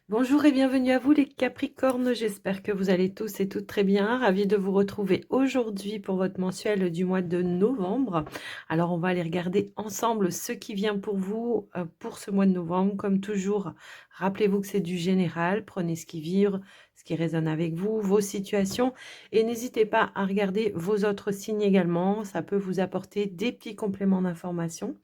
Bonjour et bienvenue à vous les Capricornes, j'espère que vous allez tous et toutes très bien. Ravie de vous retrouver aujourd'hui pour votre mensuel du mois de novembre. Alors on va aller regarder ensemble ce qui vient pour vous pour ce mois de novembre. Comme toujours, rappelez-vous que c'est du général, prenez ce qui vibre, ce qui résonne avec vous, vos situations et n'hésitez pas à regarder vos autres signes également, ça peut vous apporter des petits compléments d'information.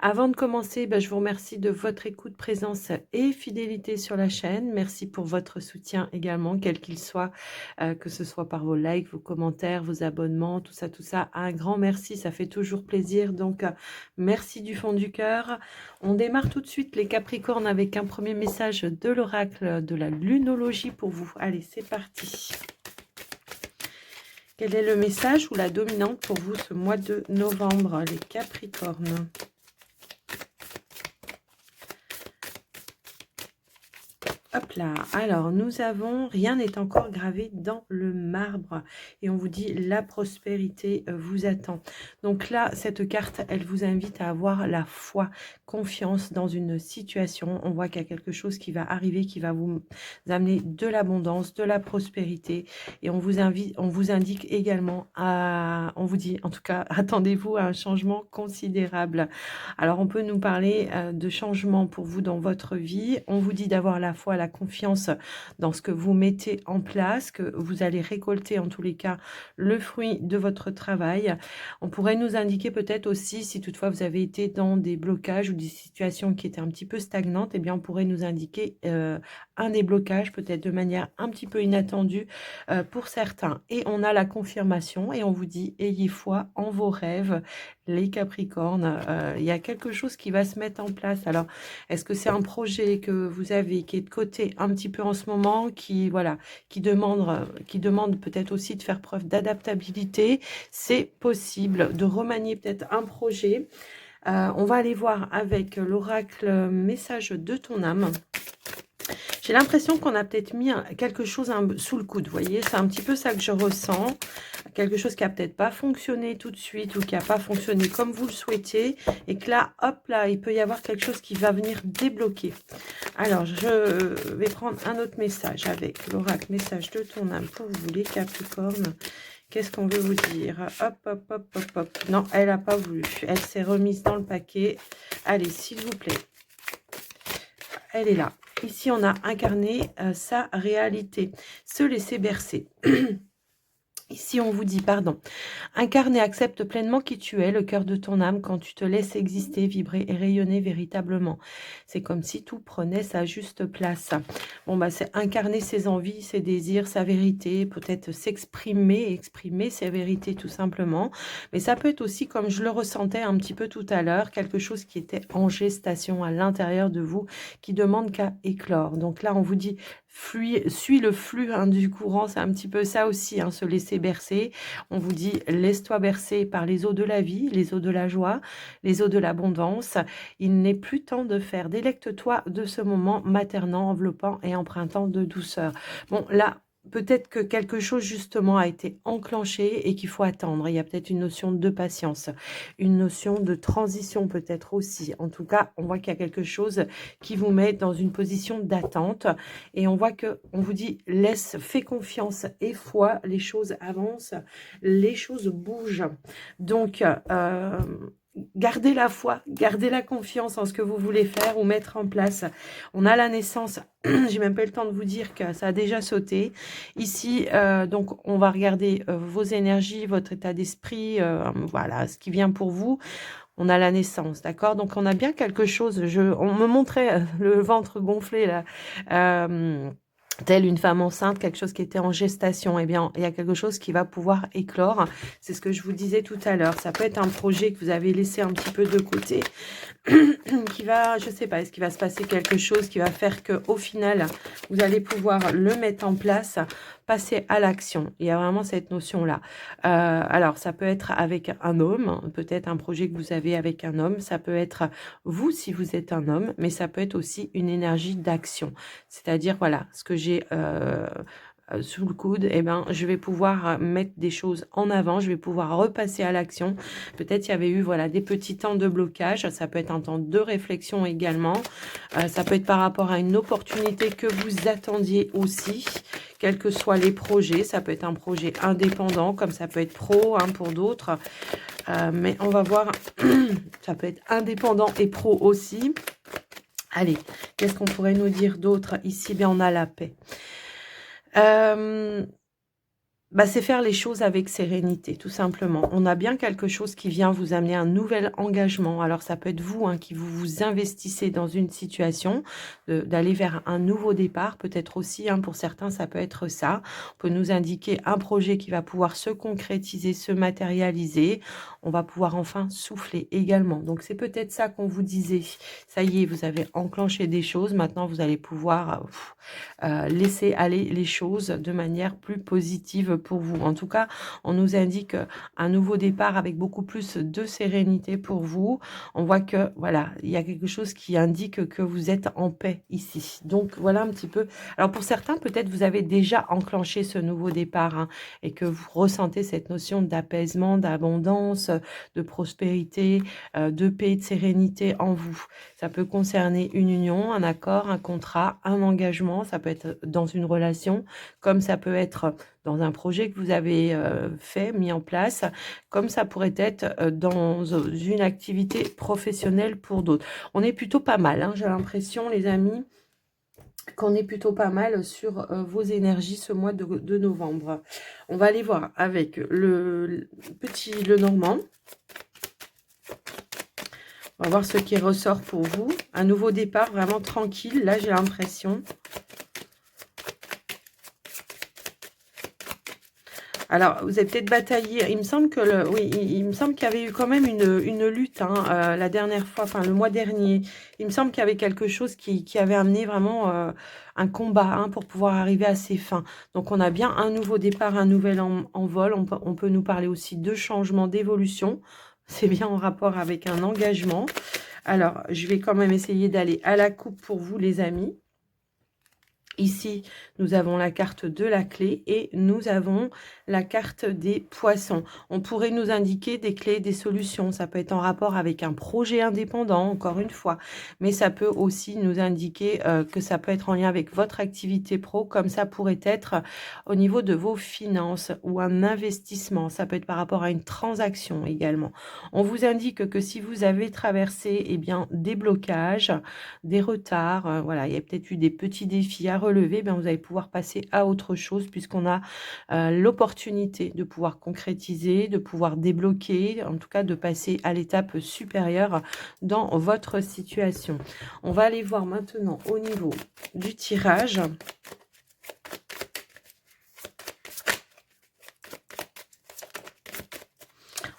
Avant de commencer, je vous remercie de votre écoute, présence et fidélité sur la chaîne. Merci pour votre soutien également, quel qu'il soit, que ce soit par vos likes, vos commentaires, vos abonnements, tout ça, tout ça. Un grand merci, ça fait toujours plaisir. Donc, merci du fond du cœur. On démarre tout de suite les Capricornes avec un premier message de l'oracle de la lunologie pour vous. Allez, c'est parti. Quel est le message ou la dominante pour vous ce mois de novembre, les Capricornes ? Hop là, alors nous avons, rien n'est encore gravé dans le marbre et on vous dit la prospérité vous attend. Donc là, cette carte, elle vous invite à avoir la foi, confiance dans une situation. On voit qu'il y a quelque chose qui va arriver, qui va vous amener de l'abondance, de la prospérité et on vous indique également on vous dit en tout cas, attendez-vous à un changement considérable. Alors on peut nous parler de changement pour vous dans votre vie. On vous dit d'avoir la foi, la confiance dans ce que vous mettez en place, que vous allez récolter en tous les cas le fruit de votre travail. On pourrait nous indiquer peut-être aussi, si toutefois vous avez été dans des blocages ou des situations qui étaient un petit peu stagnantes, eh bien on pourrait nous indiquer un déblocage peut-être de manière un petit peu inattendue pour certains. Et on a la confirmation et on vous dit ayez foi en vos rêves, les Capricornes. Il y a quelque chose qui va se mettre en place. Alors, est-ce que c'est un projet que vous avez qui est de côté un petit peu en ce moment, qui demande peut-être aussi de faire preuve d'adaptabilité? C'est possible de remanier peut-être un projet. On va aller voir avec l'oracle message de ton âme. J'ai l'impression qu'on a peut-être mis quelque chose sous le coude, vous voyez, c'est un petit peu ça que je ressens, quelque chose qui a peut-être pas fonctionné tout de suite ou qui a pas fonctionné comme vous le souhaitiez et que là, hop là, il peut y avoir quelque chose qui va venir débloquer. Alors, je vais prendre un autre message avec l'oracle message de ton âme pour vous les Capricornes. Qu'est-ce qu'on veut vous dire? Hop, hop, hop, hop, hop. Non, elle n'a pas voulu. Elle s'est remise dans le paquet. Allez, s'il vous plaît. Elle est là. Ici, on a incarné sa réalité. Se laisser bercer. Ici, on vous dit, pardon, incarne et accepte pleinement qui tu es, le cœur de ton âme, quand tu te laisses exister, vibrer et rayonner véritablement. C'est comme si tout prenait sa juste place. Bon, c'est incarner ses envies, ses désirs, sa vérité, peut-être s'exprimer, exprimer ses vérités tout simplement. Mais ça peut être aussi, comme je le ressentais un petit peu tout à l'heure, quelque chose qui était en gestation à l'intérieur de vous, qui demande qu'à éclore. Donc là, on vous dit, suis le flux du courant, c'est un petit peu ça aussi, se laisser bercer. On vous dit, laisse-toi bercer par les eaux de la vie, les eaux de la joie, les eaux de l'abondance. Il n'est plus temps de faire. Délecte-toi de ce moment maternant, enveloppant et empruntant de douceur. Bon, là, peut-être que quelque chose justement a été enclenché et qu'il faut attendre. Il y a peut-être une notion de patience, une notion de transition peut-être aussi. En tout cas, on voit qu'il y a quelque chose qui vous met dans une position d'attente et on voit que on vous dit fais confiance et foi, les choses avancent, les choses bougent. Donc, gardez la foi, gardez la confiance en ce que vous voulez faire ou mettre en place. On a la naissance, j'ai même pas eu le temps de vous dire que ça a déjà sauté. Ici, donc, on va regarder vos énergies, votre état d'esprit, voilà, ce qui vient pour vous. On a la naissance, d'accord? Donc, on a bien quelque chose. On me montrait le ventre gonflé, là. Telle une femme enceinte, quelque chose qui était en gestation, eh bien, il y a quelque chose qui va pouvoir éclore. C'est ce que je vous disais tout à l'heure. Ça peut être un projet que vous avez laissé un petit peu de côté, qui va, je sais pas, est-ce qu'il va se passer quelque chose qui va faire que au final, vous allez pouvoir le mettre en place, passer à l'action. Il y a vraiment cette notion-là. Alors, ça peut être avec un homme, peut-être un projet que vous avez avec un homme. Ça peut être vous si vous êtes un homme, mais ça peut être aussi une énergie d'action. C'est-à-dire, voilà, ce que j'ai sous le coude, eh ben, je vais pouvoir mettre des choses en avant, je vais pouvoir repasser à l'action. Peut-être il y avait eu voilà, des petits temps de blocage, ça peut être un temps de réflexion également, ça peut être par rapport à une opportunité que vous attendiez aussi, quels que soient les projets, ça peut être un projet indépendant, comme ça peut être pro hein, pour d'autres, mais on va voir, ça peut être indépendant et pro aussi. Allez, qu'est-ce qu'on pourrait nous dire d'autre? Ici, bien, on a la paix. Bah, c'est faire les choses avec sérénité, tout simplement. On a bien quelque chose qui vient vous amener un nouvel engagement. Alors, ça peut être vous hein, qui vous investissez dans une situation, d'aller vers un nouveau départ. Peut-être aussi, hein, pour certains, ça peut être ça. On peut nous indiquer un projet qui va pouvoir se concrétiser, se matérialiser. On va pouvoir enfin souffler également. Donc, c'est peut-être ça qu'on vous disait. Ça y est, vous avez enclenché des choses. Maintenant, vous allez pouvoir laisser aller les choses de manière plus positive pour vous. En tout cas, on nous indique un nouveau départ avec beaucoup plus de sérénité pour vous. On voit que, voilà, il y a quelque chose qui indique que vous êtes en paix ici. Donc, voilà un petit peu. Alors, pour certains, peut-être vous avez déjà enclenché ce nouveau départ hein, et que vous ressentez cette notion d'apaisement, d'abondance, de prospérité, de paix, de sérénité en vous. Ça peut concerner une union, un accord, un contrat, un engagement. Ça peut être dans une relation, comme ça peut être dans un projet que vous avez fait, mis en place, comme ça pourrait être dans une activité professionnelle pour d'autres. On est plutôt pas mal, hein, j'ai l'impression, les amis, qu'on est plutôt pas mal sur vos énergies ce mois de novembre. On va aller voir avec le Normand. On va voir ce qui ressort pour vous. Un nouveau départ vraiment tranquille, là j'ai l'impression. Alors, vous avez peut-être bataillé. Il me semble que oui, il me semble qu'il y avait eu quand même une lutte hein, la dernière fois, enfin le mois dernier. Il me semble qu'il y avait quelque chose qui avait amené vraiment un combat hein, pour pouvoir arriver à ses fins. Donc, on a bien un nouveau départ, un nouvel envol. On peut nous parler aussi de changement, d'évolution. C'est bien en rapport avec un engagement. Alors, je vais quand même essayer d'aller à la coupe pour vous, les amis. Ici, nous avons la carte de la clé et nous avons la carte des poissons. On pourrait nous indiquer des clés, des solutions. Ça peut être en rapport avec un projet indépendant, encore une fois. Mais ça peut aussi nous indiquer que ça peut être en lien avec votre activité pro, comme ça pourrait être au niveau de vos finances ou un investissement. Ça peut être par rapport à une transaction également. On vous indique que si vous avez traversé eh bien, des blocages, des retards, voilà, il y a peut-être eu des petits défis à relever, ben vous allez pouvoir passer à autre chose puisqu'on a l'opportunité de pouvoir concrétiser, de pouvoir débloquer, en tout cas de passer à l'étape supérieure dans votre situation. On va aller voir maintenant au niveau du tirage.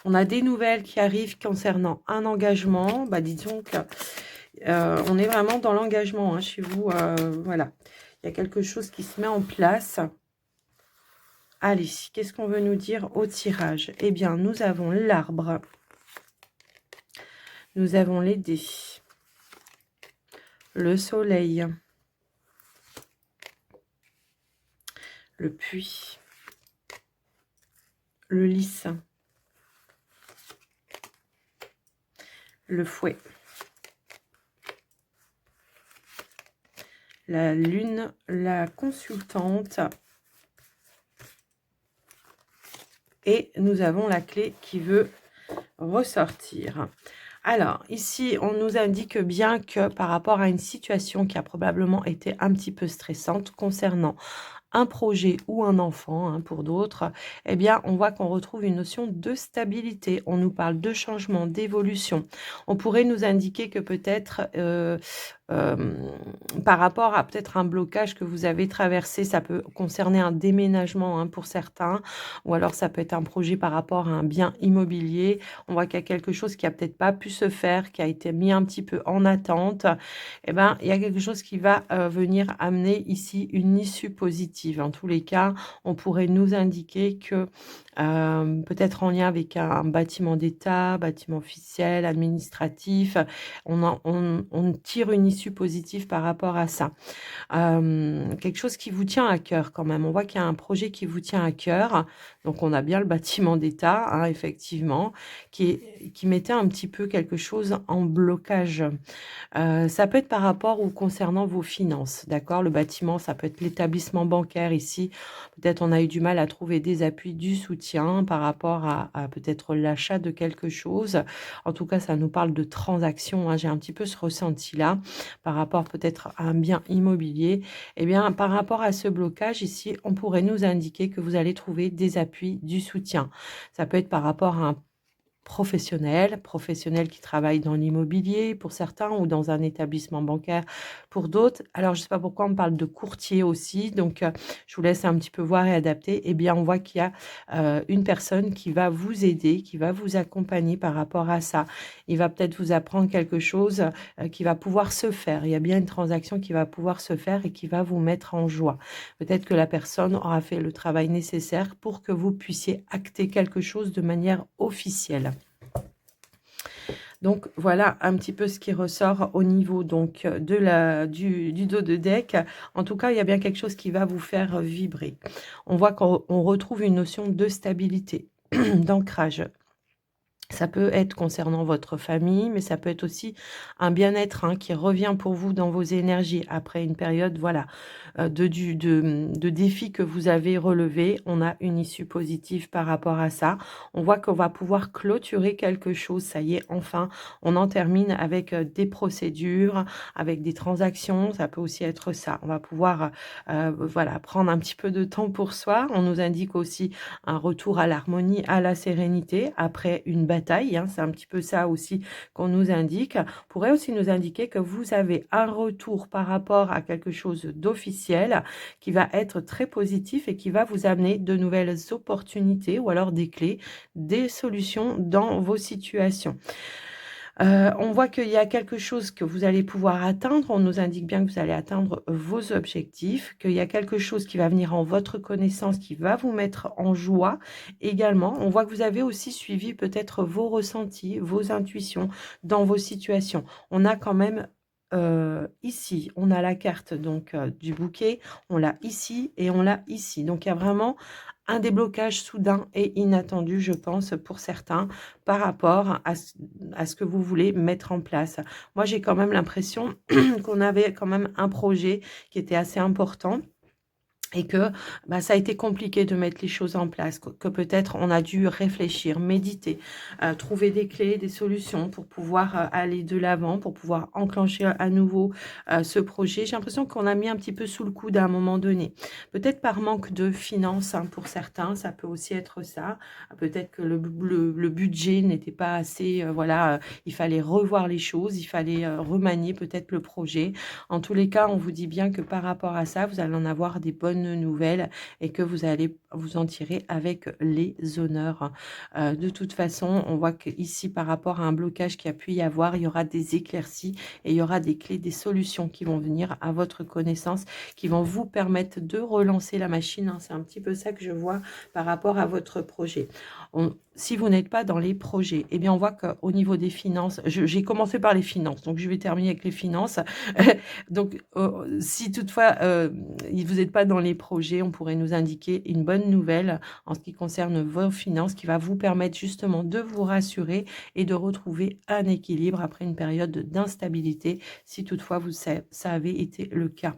On a des nouvelles qui arrivent concernant un engagement. Bah, disons que on est vraiment dans l'engagement hein, chez vous. Voilà, il y a quelque chose qui se met en place. Allez, qu'est-ce qu'on veut nous dire au tirage? Eh bien, nous avons l'arbre. Nous avons les dés. Le soleil. Le puits. Le lys. Le fouet. La lune, la consultante. Et nous avons la clé qui veut ressortir. Alors, ici, on nous indique bien que par rapport à une situation qui a probablement été un petit peu stressante concernant un projet ou un enfant, hein, pour d'autres, eh bien, on voit qu'on retrouve une notion de stabilité. On nous parle de changement, d'évolution. On pourrait nous indiquer que peut-être par rapport à peut-être un blocage que vous avez traversé, ça peut concerner un déménagement hein, pour certains, ou alors ça peut être un projet par rapport à un bien immobilier. On voit qu'il y a quelque chose qui a peut-être pas pu se faire, qui a été mis un petit peu en attente. Eh ben, il y a quelque chose qui va venir amener ici une issue positive. En tous les cas, on pourrait nous indiquer que peut-être en lien avec un bâtiment d'État, bâtiment officiel, administratif, on tire une issue issue positive par rapport à ça. Quelque chose qui vous tient à cœur quand même. On voit qu'il y a un projet qui vous tient à cœur. Donc on a bien le bâtiment d'État, hein, effectivement, qui mettait un petit peu quelque chose en blocage. Ça peut être par rapport ou concernant vos finances, d'accord? Le bâtiment, ça peut être l'établissement bancaire ici. Peut-être on a eu du mal à trouver des appuis, du soutien par rapport à peut-être l'achat de quelque chose. En tout cas, ça nous parle de transactions, hein. J'ai un petit peu ce ressenti-là par rapport peut-être à un bien immobilier. Eh bien, par rapport à ce blocage ici, on pourrait nous indiquer que vous allez trouver des appuis, du soutien. Ça peut être par rapport à un professionnels qui travaillent dans l'immobilier pour certains ou dans un établissement bancaire pour d'autres. Alors, je ne sais pas pourquoi on parle de courtier aussi, donc je vous laisse un petit peu voir et adapter. Eh bien, on voit qu'il y a une personne qui va vous aider, qui va vous accompagner par rapport à ça. Il va peut-être vous apprendre quelque chose qui va pouvoir se faire. Il y a bien une transaction qui va pouvoir se faire et qui va vous mettre en joie. Peut-être que la personne aura fait le travail nécessaire pour que vous puissiez acter quelque chose de manière officielle. Donc voilà un petit peu ce qui ressort au niveau donc du dos de deck. En tout cas, il y a bien quelque chose qui va vous faire vibrer. On voit qu'on retrouve une notion de stabilité, d'ancrage. Ça peut être concernant votre famille, mais ça peut être aussi un bien-être, hein, qui revient pour vous dans vos énergies après une période, voilà, de défis que vous avez relevés. On a une issue positive par rapport à ça. On voit qu'on va pouvoir clôturer quelque chose. Ça y est, enfin, on en termine avec des procédures, avec des transactions. Ça peut aussi être ça. On va pouvoir, voilà, prendre un petit peu de temps pour soi. On nous indique aussi un retour à l'harmonie, à la sérénité après une bataille, hein. C'est un petit peu ça aussi qu'on nous indique. Pourrait aussi nous indiquer que vous avez un retour par rapport à quelque chose d'officiel qui va être très positif et qui va vous amener de nouvelles opportunités ou alors des clés, des solutions dans vos situations. On voit qu'il y a quelque chose que vous allez pouvoir atteindre. On nous indique bien que vous allez atteindre vos objectifs, qu'il y a quelque chose qui va venir en votre connaissance, qui va vous mettre en joie également. On voit que vous avez aussi suivi peut-être vos ressentis, vos intuitions dans vos situations. On a quand même ici, on a la carte donc du bouquet, on l'a ici et on l'a ici. Donc il y a vraiment un déblocage soudain et inattendu, je pense, pour certains, par rapport à ce que vous voulez mettre en place. Moi, j'ai quand même l'impression qu'on avait quand même un projet qui était assez important et que bah, ça a été compliqué de mettre les choses en place, que peut-être on a dû réfléchir, méditer, trouver des clés, des solutions pour pouvoir aller de l'avant, pour pouvoir enclencher à nouveau ce projet. J'ai l'impression qu'on a mis un petit peu sous le coude à un moment donné. Peut-être par manque de finances, hein, pour certains, ça peut aussi être ça. Peut-être que le budget n'était pas assez, voilà, il fallait revoir les choses, il fallait remanier peut-être le projet. En tous les cas, on vous dit bien que par rapport à ça, vous allez en avoir des bonnes nouvelles et que vous allez vous en tirer avec les honneurs. De toute façon, on voit qu'ici, par rapport à un blocage qui a pu y avoir, il y aura des éclaircies et il y aura des clés, des solutions qui vont venir à votre connaissance, qui vont vous permettre de relancer la machine, hein. C'est un petit peu ça que je vois par rapport à votre projet. Si vous n'êtes pas dans les projets, eh bien, on voit qu'au niveau des finances, j'ai commencé par les finances, donc je vais terminer avec les finances. Donc, si toutefois vous n'êtes pas dans les projets, on pourrait nous indiquer une bonne nouvelle en ce qui concerne vos finances qui va vous permettre justement de vous rassurer et de retrouver un équilibre après une période d'instabilité, si toutefois ça avait été le cas.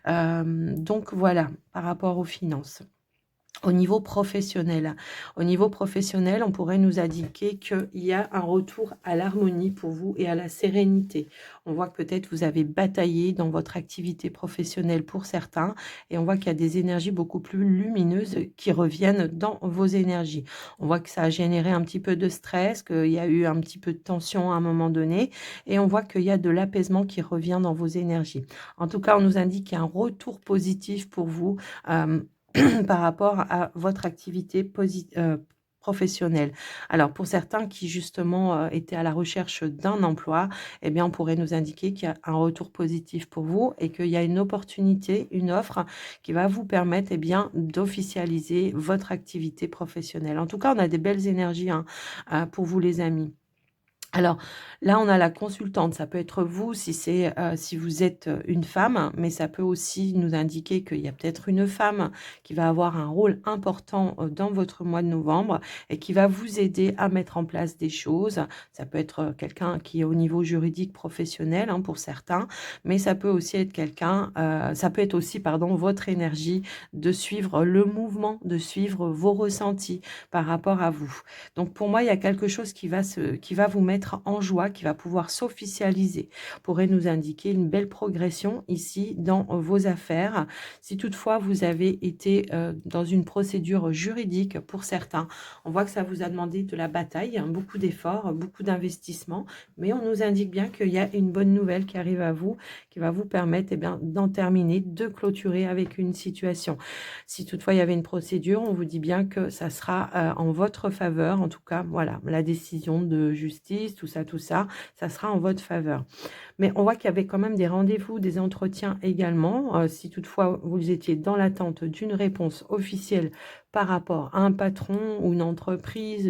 Donc voilà, par rapport aux finances. Au niveau professionnel, on pourrait nous indiquer qu'il y a un retour à l'harmonie pour vous et à la sérénité. On voit que peut-être vous avez bataillé dans votre activité professionnelle pour certains et on voit qu'il y a des énergies beaucoup plus lumineuses qui reviennent dans vos énergies. On voit que ça a généré un petit peu de stress, qu'il y a eu un petit peu de tension à un moment donné et on voit qu'il y a de l'apaisement qui revient dans vos énergies. En tout cas, on nous indique qu'il y a un retour positif pour vous par rapport à votre activité professionnelle. Alors, pour certains qui justement étaient à la recherche d'un emploi, eh bien, on pourrait nous indiquer qu'il y a un retour positif pour vous et qu'il y a une opportunité, une offre qui va vous permettre, eh bien, d'officialiser votre activité professionnelle. En tout cas, on a des belles énergies, hein, pour vous, les amis. Alors là, on a la consultante. Ça peut être vous si c'est si vous êtes une femme, mais ça peut aussi nous indiquer qu'il y a peut-être une femme qui va avoir un rôle important dans votre mois de novembre et qui va vous aider à mettre en place des choses. Ça peut être quelqu'un qui est au niveau juridique professionnel hein, pour certains, mais ça peut aussi être quelqu'un, ça peut être aussi, pardon, votre énergie de suivre le mouvement, de suivre vos ressentis par rapport à vous. Donc pour moi, il y a quelque chose qui va vous mettre en joie, qui va pouvoir s'officialiser, pourrait nous indiquer une belle progression ici dans vos affaires. Si toutefois vous avez été dans une procédure juridique pour certains, on voit que ça vous a demandé de la bataille, hein, beaucoup d'efforts, beaucoup d'investissements, mais on nous indique bien qu'il y a une bonne nouvelle qui arrive à vous, qui va vous permettre eh bien, d'en terminer, de clôturer avec une situation. Si toutefois il y avait une procédure, on vous dit bien que ça sera en votre faveur. En tout cas, voilà, la décision de justice, tout ça, ça sera en votre faveur. Mais on voit qu'il y avait quand même des rendez-vous, des entretiens également. Si toutefois vous étiez dans l'attente d'une réponse officielle par rapport à un patron ou une entreprise,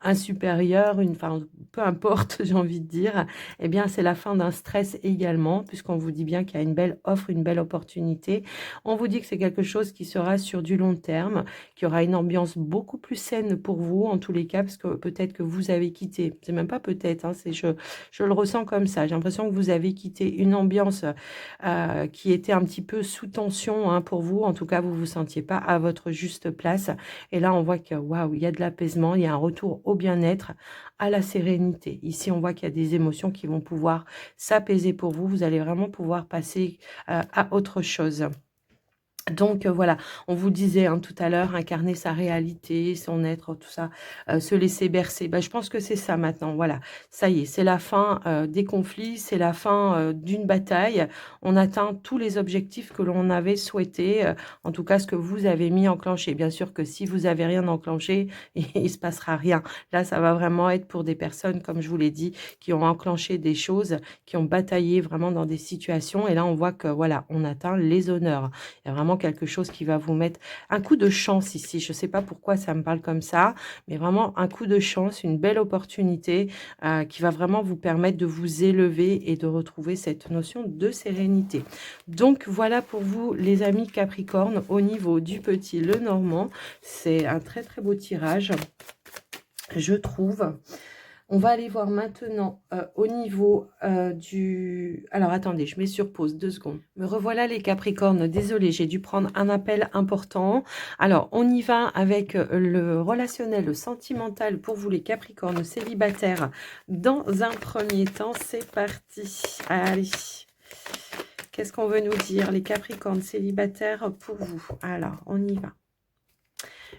un supérieur, enfin, peu importe, j'ai envie de dire, eh bien, c'est la fin d'un stress également, puisqu'on vous dit bien qu'il y a une belle offre, une belle opportunité. On vous dit que c'est quelque chose qui sera sur du long terme, qu'il y aura une ambiance beaucoup plus saine pour vous, en tous les cas, parce que peut-être que vous avez quitté, c'est même pas peut-être, hein, je le ressens comme ça. J'ai l'impression que vous avez quitté une ambiance qui était un petit peu sous tension hein, pour vous. En tout cas, vous ne vous sentiez pas à votre juste place. Et là, on voit que waouh, il y a de l'apaisement, il y a un retour au bien-être, à la sérénité. Ici, on voit qu'il y a des émotions qui vont pouvoir s'apaiser pour vous. Vous allez vraiment pouvoir passer à autre chose. Donc voilà, on vous disait hein, tout à l'heure, incarner sa réalité, son être, tout ça, se laisser bercer. Je pense que c'est ça maintenant, voilà. Ça y est, c'est la fin des conflits, c'est la fin d'une bataille. On atteint tous les objectifs que l'on avait souhaités, en tout cas ce que vous avez mis enclenché. Bien sûr que si vous avez rien enclenché, il se passera rien. Là, ça va vraiment être pour des personnes, comme je vous l'ai dit, qui ont enclenché des choses, qui ont bataillé vraiment dans des situations. Et là, on voit que voilà, on atteint les honneurs. Il y a vraiment quelque chose qui va vous mettre un coup de chance ici. Je ne sais pas pourquoi ça me parle comme ça, mais vraiment un coup de chance, une belle opportunité qui va vraiment vous permettre de vous élever et de retrouver cette notion de sérénité. Donc voilà pour vous les amis Capricorne au niveau du petit Lenormand. C'est un très très beau tirage, je trouve. On va aller voir maintenant au niveau du... Alors, attendez, je mets sur pause 2 secondes. Me revoilà les Capricornes. Désolée, j'ai dû prendre un appel important. Alors, on y va avec le relationnel, le sentimental pour vous les Capricornes célibataires. Dans un premier temps, c'est parti. Allez. Qu'est-ce qu'on veut nous dire, les Capricornes célibataires pour vous? Alors, on y va.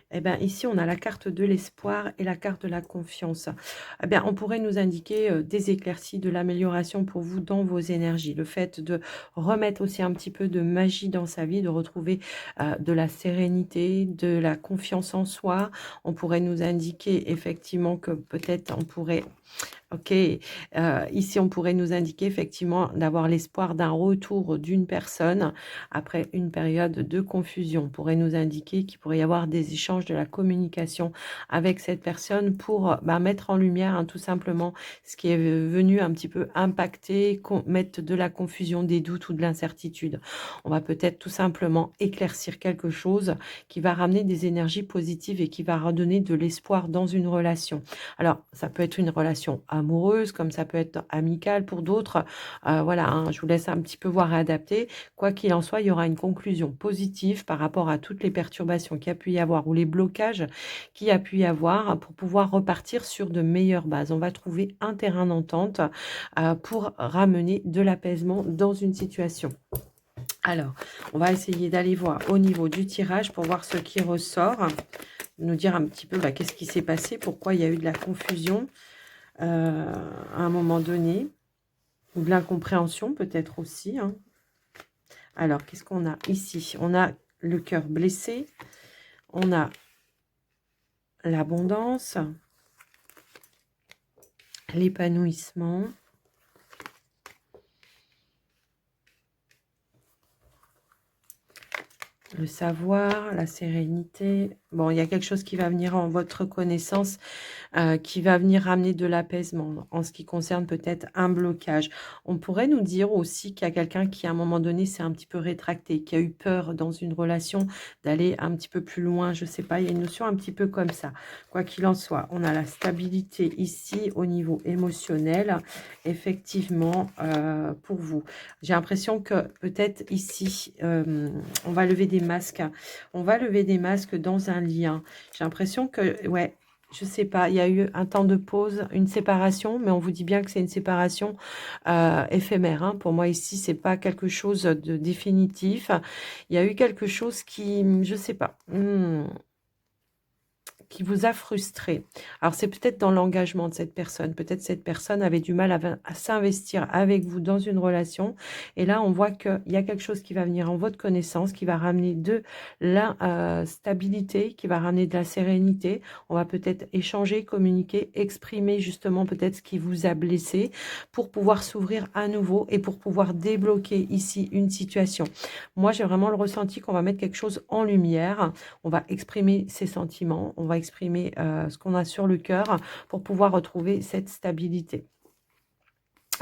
Eh bien, ici, on a la carte de l'espoir et la carte de la confiance. Eh bien, on pourrait nous indiquer des éclaircies, de l'amélioration pour vous dans vos énergies. Le fait de remettre aussi un petit peu de magie dans sa vie, de retrouver de la sérénité, de la confiance en soi. On pourrait nous indiquer effectivement que peut-être on pourrait... Ok, ici on pourrait nous indiquer effectivement d'avoir l'espoir d'un retour d'une personne après une période de confusion. On pourrait nous indiquer qu'il pourrait y avoir des échanges, de la communication avec cette personne pour mettre en lumière hein, tout simplement ce qui est venu un petit peu impacter, mettre de la confusion, des doutes ou de l'incertitude. On va peut-être tout simplement éclaircir quelque chose qui va ramener des énergies positives et qui va redonner de l'espoir dans une relation. Alors, ça peut être une relation amoureuse, comme ça peut être amicale pour d'autres. Voilà, hein, je vous laisse un petit peu voir et adapter. Quoi qu'il en soit, il y aura une conclusion positive par rapport à toutes les perturbations qu'il y a pu y avoir ou les blocages qu'il y a pu y avoir pour pouvoir repartir sur de meilleures bases. On va trouver un terrain d'entente pour ramener de l'apaisement dans une situation. Alors, on va essayer d'aller voir au niveau du tirage pour voir ce qui ressort. Nous dire un petit peu qu'est-ce qui s'est passé, pourquoi il y a eu de la confusion à un moment donné, ou de l'incompréhension peut-être aussi. Hein. Alors, qu'est-ce qu'on a ici? On a le cœur blessé, on a l'abondance, l'épanouissement, le savoir, la sérénité. Bon, il y a quelque chose qui va venir en votre connaissance qui va venir ramener de l'apaisement en ce qui concerne peut-être un blocage. On pourrait nous dire aussi qu'il y a quelqu'un qui, à un moment donné, s'est un petit peu rétracté, qui a eu peur dans une relation d'aller un petit peu plus loin. Je ne sais pas, il y a une notion un petit peu comme ça. Quoi qu'il en soit, on a la stabilité ici au niveau émotionnel, effectivement, pour vous. J'ai l'impression que peut-être ici, on va lever des masques. On va lever des masques dans un lien. J'ai l'impression que, ouais, je sais pas, il y a eu un temps de pause, une séparation, mais on vous dit bien que c'est une séparation éphémère. Hein. Pour moi, ici, c'est pas quelque chose de définitif. Il y a eu quelque chose qui, je sais pas, qui vous a frustré. Alors, c'est peut-être dans l'engagement de cette personne. Peut-être cette personne avait du mal à s'investir avec vous dans une relation. Et là, on voit qu'il y a quelque chose qui va venir en votre connaissance, qui va ramener de la stabilité, qui va ramener de la sérénité. On va peut-être échanger, communiquer, exprimer justement peut-être ce qui vous a blessé pour pouvoir s'ouvrir à nouveau et pour pouvoir débloquer ici une situation. Moi, j'ai vraiment le ressenti qu'on va mettre quelque chose en lumière. On va exprimer ses sentiments, on va exprimer ce qu'on a sur le cœur pour pouvoir retrouver cette stabilité.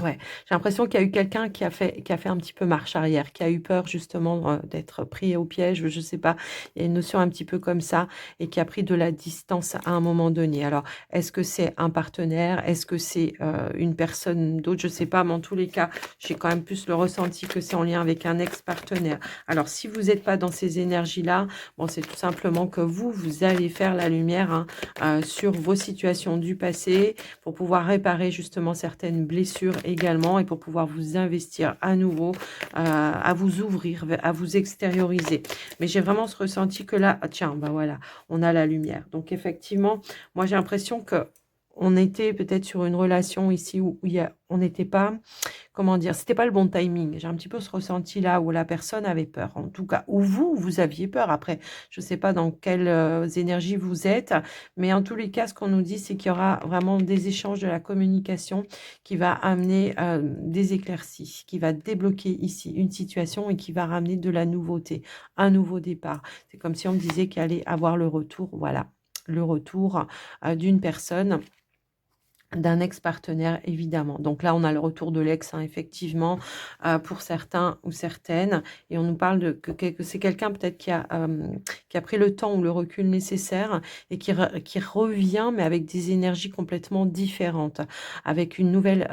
Ouais, j'ai l'impression qu'il y a eu quelqu'un qui a fait un petit peu marche arrière, qui a eu peur justement d'être pris au piège, je sais pas. Il y a une notion un petit peu comme ça et qui a pris de la distance à un moment donné. Alors, est-ce que c'est un partenaire? Est-ce que c'est une personne d'autre? Je sais pas, mais en tous les cas, j'ai quand même plus le ressenti que c'est en lien avec un ex-partenaire. Alors, si vous n'êtes pas dans ces énergies-là, bon, c'est tout simplement que vous allez faire la lumière sur vos situations du passé pour pouvoir réparer justement certaines blessures également et pour pouvoir vous investir à nouveau, à vous ouvrir, à vous extérioriser. Mais j'ai vraiment ce ressenti que là, tiens, bah voilà, on a la lumière. Donc effectivement, moi j'ai l'impression que on était peut-être sur une relation ici où on n'était pas, comment dire, c'était pas le bon timing. J'ai un petit peu ce ressenti-là où la personne avait peur. En tout cas, où vous aviez peur. Après, je ne sais pas dans quelles énergies vous êtes, mais en tous les cas, ce qu'on nous dit, c'est qu'il y aura vraiment des échanges, de la communication qui va amener des éclaircies, qui va débloquer ici une situation et qui va ramener de la nouveauté, un nouveau départ. C'est comme si on me disait qu'il allait avoir le retour, voilà, le retour d'une personne, d'un ex-partenaire, évidemment. Donc là, on a le retour de l'ex, hein, effectivement, pour certains ou certaines. Et on nous parle de que c'est quelqu'un peut-être qui a pris le temps ou le recul nécessaire et qui revient, mais avec des énergies complètement différentes, avec une nouvelle,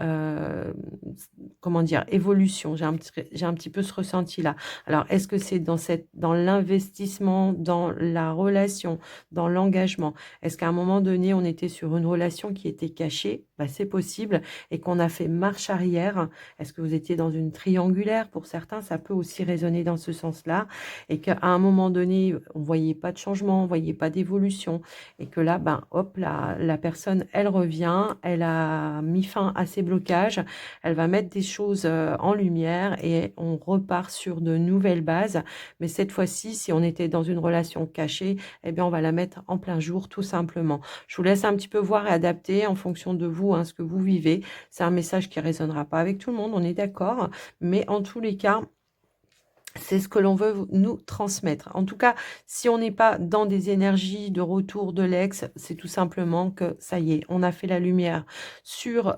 comment dire, évolution. J'ai un petit peu ce ressenti-là. Alors, est-ce que c'est dans l'investissement, dans la relation, dans l'engagement? Est-ce qu'à un moment donné, on était sur une relation qui était cachée? Bah, c'est possible. Et qu'on a fait marche arrière. Est-ce que vous étiez dans une triangulaire? Pour certains, ça peut aussi résonner dans ce sens-là. Et qu'à un moment donné, on ne voyait pas de changement, on ne voyait pas d'évolution. Et que là, ben, hop, la personne, elle revient, elle a mis fin à ses blocages, elle va mettre des choses en lumière et on repart sur de nouvelles bases. Mais cette fois-ci, si on était dans une relation cachée, eh bien, on va la mettre en plein jour, tout simplement. Je vous laisse un petit peu voir et adapter en fonction de vous, hein, ce que vous vivez. C'est un message qui ne résonnera pas avec tout le monde, on est d'accord. Mais en tous les cas, c'est ce que l'on veut nous transmettre. En tout cas, si on n'est pas dans des énergies de retour de l'ex, c'est tout simplement que ça y est, on a fait la lumière sur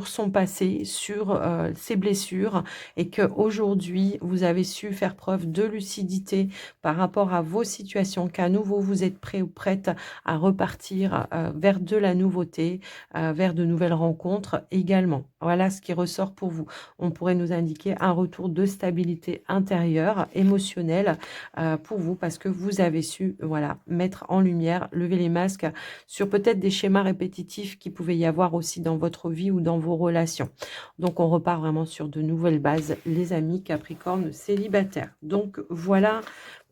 son passé, sur ses blessures et qu'aujourd'hui, vous avez su faire preuve de lucidité par rapport à vos situations, qu'à nouveau, vous êtes prêt ou prête à repartir vers de la nouveauté, vers de nouvelles rencontres également. Voilà ce qui ressort pour vous. On pourrait nous indiquer un retour de stabilité intérieure, émotionnelle pour vous parce que vous avez su voilà, mettre en lumière, lever les masques sur peut-être des schémas répétitifs qui pouvaient y avoir aussi dans votre vie ou dans vos relations. Donc on repart vraiment sur de nouvelles bases, les amis Capricorne célibataires. Donc voilà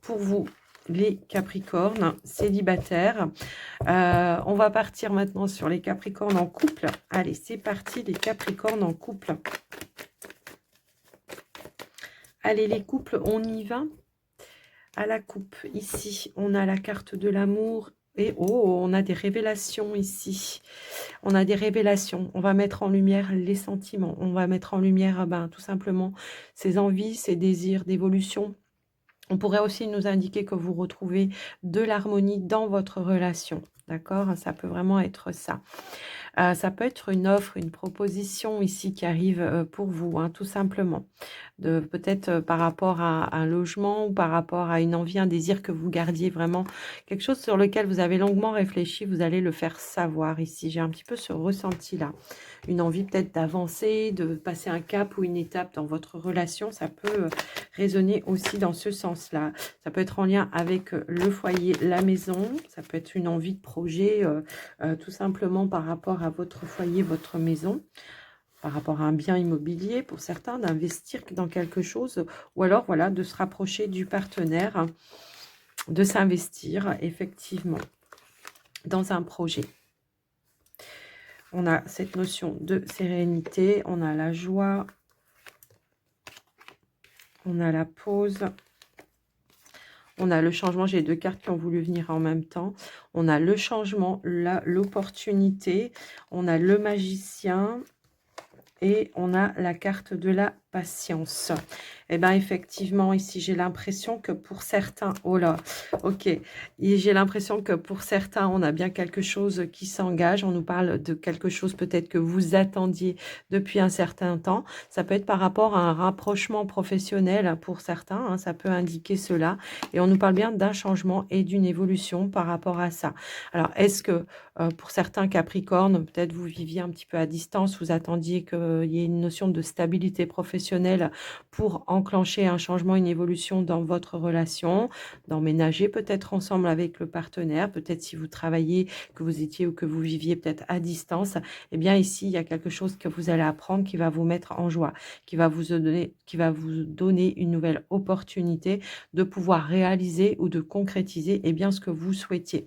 pour vous les Capricornes célibataires. On va partir maintenant sur les Capricornes en couple. Allez, c'est parti les Capricornes en couple. Allez les couples, on y va. À la coupe, ici, on a la carte de l'amour. Et oh, on a des révélations ici. On a des révélations. On va mettre en lumière les sentiments. On va mettre en lumière tout simplement ses envies, ses désirs d'évolution. On pourrait aussi nous indiquer que vous retrouvez de l'harmonie dans votre relation. d'accord? Ça peut vraiment être ça. Ça peut être une offre, une proposition ici qui arrive, pour vous, hein, tout simplement. De peut-être, par rapport à un logement ou par rapport à une envie, un désir que vous gardiez vraiment, quelque chose sur lequel vous avez longuement réfléchi, vous allez le faire savoir ici. J'ai un petit peu ce ressenti-là. Une envie peut-être d'avancer, de passer un cap ou une étape dans votre relation, ça peut, résonner aussi dans ce sens-là. Ça peut être en lien avec, le foyer, la maison, ça peut être une envie de projet, tout simplement par rapport à votre foyer, votre maison, par rapport à un bien immobilier pour certains, d'investir dans quelque chose, ou alors voilà, de se rapprocher du partenaire, de s'investir effectivement dans un projet. On a cette notion de sérénité, on a la joie, on a la pause, on a le changement. J'ai deux cartes qui ont voulu venir en même temps. On a le changement, l'opportunité, on a le magicien et on a la carte de la patience. Et bien effectivement ici j'ai l'impression que pour certains, oh là, ok, j'ai l'impression que pour certains on a bien quelque chose qui s'engage. On nous parle de quelque chose peut-être que vous attendiez depuis un certain temps. Ça peut être par rapport à un rapprochement professionnel pour certains, hein, ça peut indiquer cela. Et on nous parle bien d'un changement et d'une évolution par rapport à ça. Alors est-ce que pour certains Capricornes, peut-être vous viviez un petit peu à distance, vous attendiez qu'il y ait une notion de stabilité professionnelle pour enclencher un changement, une évolution dans votre relation, d'emménager peut-être ensemble avec le partenaire, peut-être si vous travaillez, que vous étiez ou que vous viviez peut-être à distance, eh bien ici, il y a quelque chose que vous allez apprendre qui va vous mettre en joie, qui va vous donner une nouvelle opportunité de pouvoir réaliser ou de concrétiser eh bien, ce que vous souhaitiez.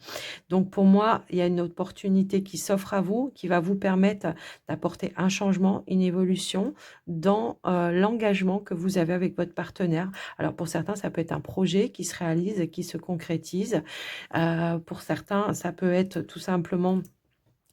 Donc pour moi, il y a une opportunité qui s'offre à vous, qui va vous permettre d'apporter un changement, une évolution dans l'engagement que vous avez avec votre partenaire. Alors pour certains, ça peut être un projet qui se réalise, qui se concrétise. Pour certains, ça peut être tout simplement,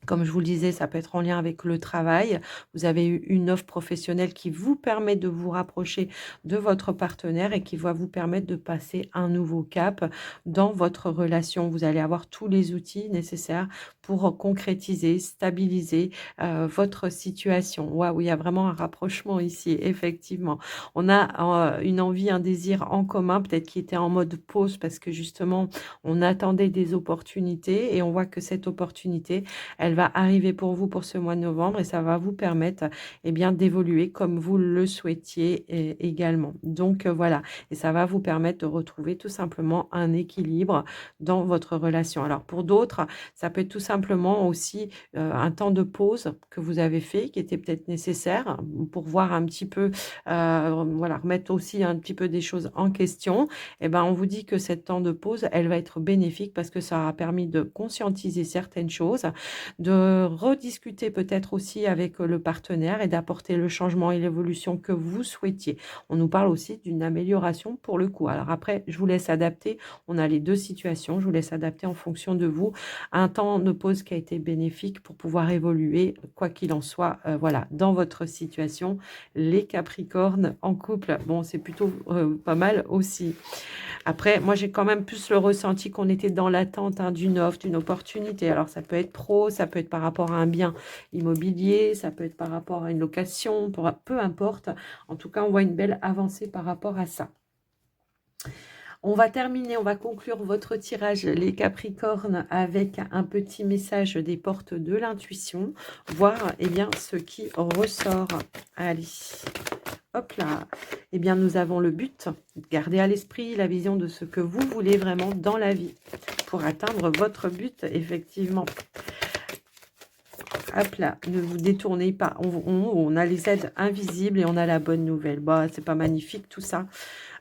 comme je vous le disais, ça peut être en lien avec le travail. Vous avez eu une offre professionnelle qui vous permet de vous rapprocher de votre partenaire et qui va vous permettre de passer un nouveau cap dans votre relation. Vous allez avoir tous les outils nécessaires pour concrétiser, stabiliser votre situation. Waouh, il y a vraiment un rapprochement ici, effectivement. On a une envie, un désir en commun, peut-être qui était en mode pause parce que justement, on attendait des opportunités et on voit que cette opportunité, elle va arriver pour vous pour ce mois de novembre et ça va vous permettre eh bien d'évoluer comme vous le souhaitiez également. Donc voilà, et ça va vous permettre de retrouver tout simplement un équilibre dans votre relation. Alors pour d'autres, ça peut être tout simplement aussi un temps de pause que vous avez fait, qui était peut-être nécessaire pour voir un petit peu, voilà, remettre aussi un petit peu des choses en question. Et ben on vous dit que cette temps de pause, elle va être bénéfique parce que ça a permis de conscientiser certaines choses, de rediscuter peut-être aussi avec le partenaire et d'apporter le changement et l'évolution que vous souhaitiez. On nous parle aussi d'une amélioration pour le coup. Alors après, je vous laisse adapter. On a les deux situations. Je vous laisse adapter en fonction de vous. Un temps de pause qui a été bénéfique pour pouvoir évoluer, quoi qu'il en soit, voilà, dans votre situation. Les Capricornes en couple, bon, c'est plutôt pas mal aussi. Après, moi, j'ai quand même plus le ressenti qu'on était dans l'attente d'une offre, d'une opportunité. Alors, ça peut être pro, ça peut être par rapport à un bien immobilier, ça peut être par rapport à une location, peu importe. En tout cas, on voit une belle avancée par rapport à ça. On va terminer, on va conclure votre tirage, les Capricornes, avec un petit message des portes de l'intuition, voir eh bien, ce qui ressort. Allez, hop là. Eh bien, nous avons le but, gardez à l'esprit la vision de ce que vous voulez vraiment dans la vie pour atteindre votre but, effectivement. Hop là, ne vous détournez pas. On a les aides invisibles et on a la bonne nouvelle. Bah, c'est pas magnifique tout ça.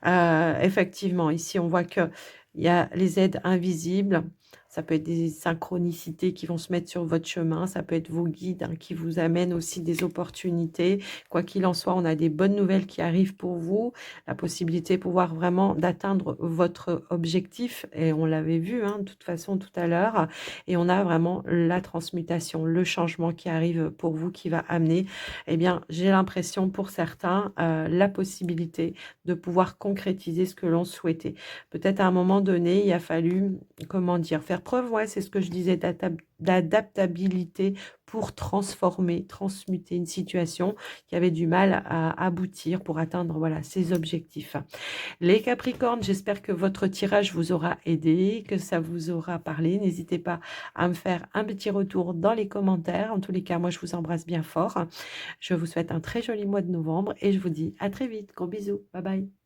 Effectivement, ici, on voit qu'il y a les aides invisibles. Ça peut être des synchronicités qui vont se mettre sur votre chemin. Ça peut être vos guides qui vous amènent aussi des opportunités. Quoi qu'il en soit, on a des bonnes nouvelles qui arrivent pour vous. La possibilité de pouvoir vraiment d'atteindre votre objectif. Et on l'avait vu, de toute façon, tout à l'heure. Et on a vraiment la transmutation, le changement qui arrive pour vous, qui va amener, eh bien, j'ai l'impression pour certains, la possibilité de pouvoir concrétiser ce que l'on souhaitait. Peut-être à un moment donné, il a fallu, comment dire, faire faire preuve, ouais, c'est ce que je disais, d'adaptabilité pour transformer, transmuter une situation qui avait du mal à aboutir pour atteindre voilà, ses objectifs. Les Capricornes, j'espère que votre tirage vous aura aidé, que ça vous aura parlé. N'hésitez pas à me faire un petit retour dans les commentaires. En tous les cas, moi, je vous embrasse bien fort. Je vous souhaite un très joli mois de novembre et je vous dis à très vite. Gros bisous. Bye bye.